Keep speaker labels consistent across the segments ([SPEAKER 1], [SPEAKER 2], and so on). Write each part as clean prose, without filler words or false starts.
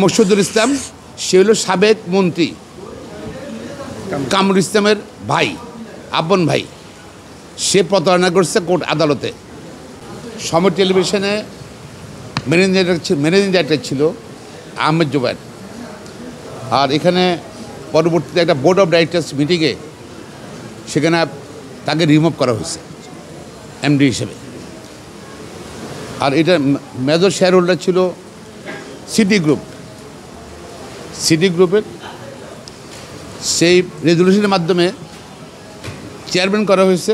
[SPEAKER 1] মোর্শেদুল ইসলাম সে হলো সাবেক মন্ত্রী কামরুল ইসলামের ভাই, আপন ভাই। সে প্রতারণা করছে কোর্ট আদালতে। সময় টেলিভিশনে ম্যানেজিং ডাইরেক্টর ছিল আহমেদ জুবায়ের। আর এখানে পরবর্তীতে একটা বোর্ড অফ ডাইরেক্টর্স মিটিংয়ে সেখানে তাকে রিমুভ করা হয়েছে এমডি হিসেবে। আর এটা মেজর শেয়ার হোল্ডার ছিল সিটি গ্রুপের সেই রেজলিউশনের মাধ্যমে চেয়ারম্যান করা হয়েছে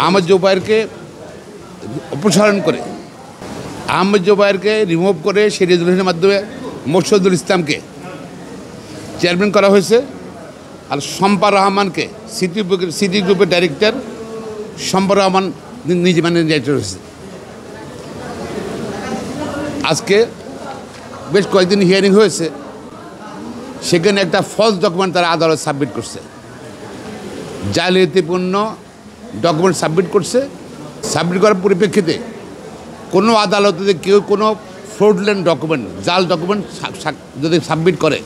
[SPEAKER 1] আহমেদ জুবায়েরকে অপসারণ করে, আহমেদ জুবায়েরকে রিমুভ করে সেই রেজলিউশনের মাধ্যমে মোর্শেদুল ইসলামকে চেয়ারম্যান করা হয়েছে। আর শম্পা রহমানকে সিটি গ্রুপের ডাইরেক্টর শম্পা রহমান নিজে ম্যানেজিং ডাইরেক্টর হয়েছে। আজকে বেশ কয়েকদিন হিয়ারিং হয়েছে, সেখানে একটা ফলস ডকুমেন্ট তারা আদালত সাবমিট করছে, জালিয়াতিপূর্ণ ডকুমেন্ট সাবমিট করছে। সাবমিট করার পরিপ্রেক্ষিতে কোনো আদালতে কেউ কোনো ফ্রডল্যান্ড ডকুমেন্ট, জাল ডকুমেন্ট যদি সাবমিট করে,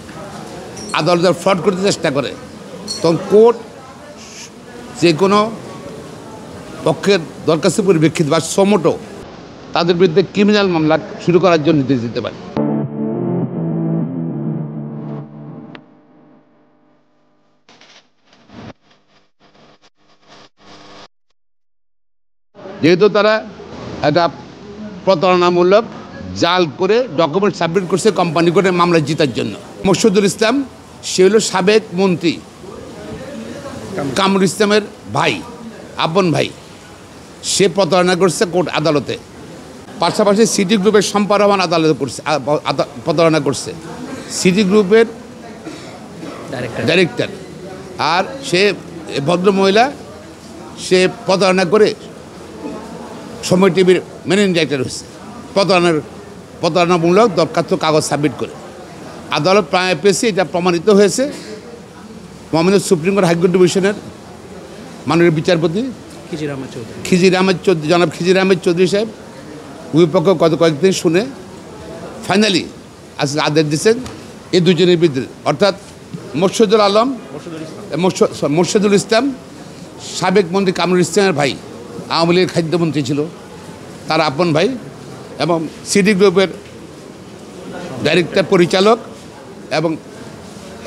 [SPEAKER 1] আদালত ফ্রড করতে চেষ্টা করে, তখন কোর্ট যে কোনো পক্ষের দরখাস্তের পরিপ্রেক্ষিতে বা সমোটো তাদের বিরুদ্ধে ক্রিমিনাল মামলা শুরু করার জন্য নির্দেশ দিতে পারে। যেহেতু তারা একটা প্রতারণামূলক জাল করে ডকুমেন্ট সাবমিট করছে কোম্পানি কোর্টে মামলা জেতার জন্য। মোর্শেদুল ইসলাম সে হলো সাবেক মন্ত্রী কামরুল ইসলামের ভাই, আপন ভাই। সে প্রতারণা করছে কোর্ট আদালতে। পাশাপাশি সিটি গ্রুপের শম্পা রহমান আদালতে করছে, প্রতারণা করছে সিটি গ্রুপের ডাইরেক্টর। আর সে ভদ্রমহিলা সে প্রতারণা করে সময় টিভির ম্যানেজিং ডাইরেক্টর হয়েছে প্রতারণামূলক দরখাস্ত কাগজ সাবমিট করে। আদালত প্রায় পেয়েছে, এটা প্রমাণিত হয়েছে। মাননীয় সুপ্রিম কোর্ট হাইকোর্ট ডিভিশনের মাননীয় বিচারপতি জনাব খিজির আহমেদ চৌধুরী সাহেব উভয়পক্ষ গত কয়েকদিন শুনে ফাইনালি আজকে আদেশ দিচ্ছেন এই দুজনের বিরুদ্ধে, অর্থাৎ মোর্শেদুল ইসলাম সাবেক মন্ত্রী কামরুল ইসলামের ভাই, আওয়ামী লীগের খাদ্যমন্ত্রী ছিল, তার আপন ভাই, এবং সিটি গ্রুপের ডাইরেক্টর পরিচালক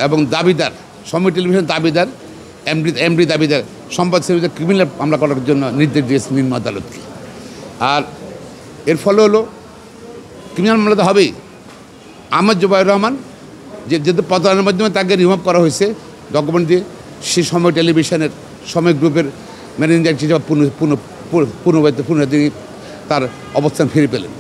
[SPEAKER 1] এবং দাবিদার, সময় টেলিভিশন দাবিদার, এমডি দাবিদার সম্পদ সেবিতে ক্রিমিনাল মামলা করার জন্য নির্দেশ দিয়েছে নিম্ন আদালতকে। আর এর ফলে হলো ক্রিমিনাল মামলা তো হবেই। আহমেদ জুবায়ের রহমান যেহেতু প্রতারণার মাধ্যমে তাকে রিমুভ করা হয়েছে ডকুমেন্ট দিয়ে, সে সময় টেলিভিশনের সময় গ্রুপের ম্যানেজিং ডাইরেক্টর হিসেবে পুনঃ তার অবস্থান ফিরে পেলেন।